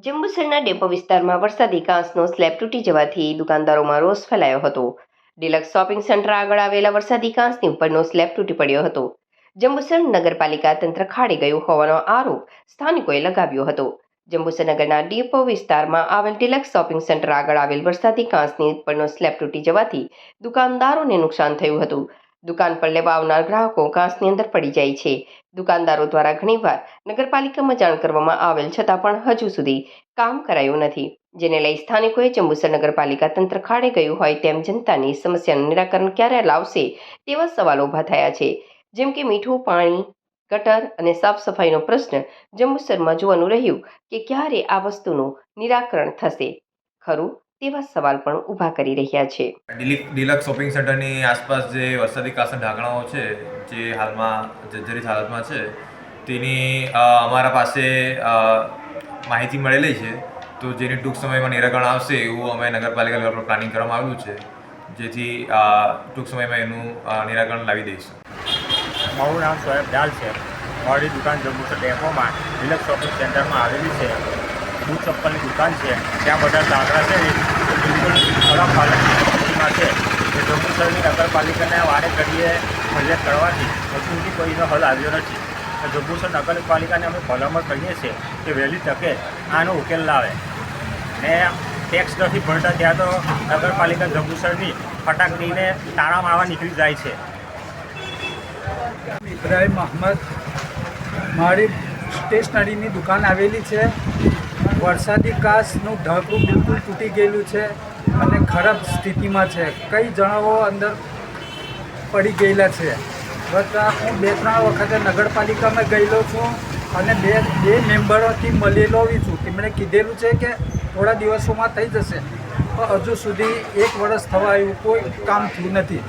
જંબુસરના depot વિસ્તારમાં વરસાદી કાંસનો slab તૂટી જવાથી દુકાનદારોમાં રોષ ફેલાયો હતો. ડિલક્સ શોપિંગ સેન્ટર આગળ આવેલા વરસાદી કાંસની ઉપરનો સ્લેબ તૂટી પડ્યો હતો. જંબુસર નગરપાલિકા તંત્ર ખાડી ગયું હોવાનો આરોપ સ્થાનિકોએ લગાવ્યો હતો. જંબુસર નગરના ડેપો વિસ્તારમાં આવેલ ડિલક્સ શોપિંગ સેન્ટર આગળ આવેલ વરસાદી કાંસની ઉપરનો સ્લેબ તૂટી જવાથી દુકાનદારોને નુકસાન થયું હતું. દુકાન પર લેવા આવનાર ગ્રાહકો કાંસની અંદર પડી જાય છે. દુકાનદારો દ્વારા ઘણીવાર નગરપાલિકામાં જાણ કરવામાં આવેલ છતાં પણ હજુ સુધી કામ કરાયું નથી, જેને લઈ સ્થાનિકોએ જંબુસર નગરપાલિકા તંત્ર ખાડે ગયું હોય તેમ જનતાની સમસ્યાનું નિરાકરણ ક્યારે લાવશે તેવા સવાલો ઊભા થયા છે. જેમ કે મીઠું પાણી, ગટર અને સાફ સફાઈનો પ્રશ્ન જંબુસરમાં જોવાનું રહ્યું કે ક્યારે આ વસ્તુનું નિરાકરણ થશે ખરું તેવા સવાલ પણ ઊભા કરી રહ્યા છે. ડિલક્સ શોપિંગ સેન્ટરની આસપાસ જે વરસાદી કાંસના ઢાંકણાઓ છે જે હાલમાં જર્જરિત હાલતમાં છે તેની અમારા પાસે માહિતી મળેલી છે, તો જેની ટૂંક સમયમાં નિરાકરણ આવશે એવું અમે નગરપાલિકા લેવલ પર પ્લાનિંગ કરવામાં આવ્યું છે, જેથી ટૂંક સમયમાં એનું નિરાકરણ લાવી દઈશું. મારું નામ સોએબ ડાલ છે. મારી દુકાન જંબુસર ડેપોમાં ડિલક્સ શોપિંગ સેન્ટરમાં આવેલી છે. બૂટ ચપ્પલની દુકાન છે. ત્યાં બધા ઢાંકણા છે એ બિલકુલ ખરાબ હાલતની સ્થિતિમાં છે. એ જંબુસરની નગરપાલિકાને વારે ઘડીએ ફરિયાદ કરવાથી હજુ સુધી કોઈનો હલ આવ્યો નથી. જંબુસર નગરપાલિકાને અમે ભલામણ કરીએ છીએ કે વહેલી તકે આનો ઉકેલ લાવે. ને ટેક્સ નથી ભરતા ત્યાં તો નગરપાલિકા જંબુસરની ફટાકડીને તાળા મારવા નીકળી જાય છે. ઇબ્રાહિમ અહમદ, મારી સ્ટેશનરીની દુકાન આવેલી છે. વરસાદી કાંસનું ઢાંકણું બિલકુલ તૂટી ગયેલું છે અને ખરાબ સ્થિતિમાં છે. કઈ જણાઓ અંદર પડી ગયેલા છે. હું 2-3 વખતે નગરપાલિકામાં ગયેલો છું અને બે મેમ્બરોથી મળેલો છું. તેમણે કીધેલું છે કે થોડા દિવસોમાં થઈ જશે, પણ હજુ સુધી 1 વર્ષ થવા આવ્યું, કોઈ કામ થયું નથી.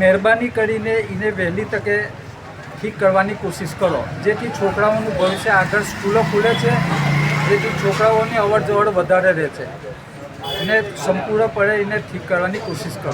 મહેરબાની કરીને એને વહેલી તકે ઠીક કરવાની કોશિશ કરો, જેથી છોકરાઓનું ભવિષ્ય, આગળ સ્કૂલો ખુલે છે, જેથી છોકરાઓની અવર જવર વધારે રહે છે. એને સંપૂર્ણપણે એને ઠીક કરવાની કોશિશ કરો.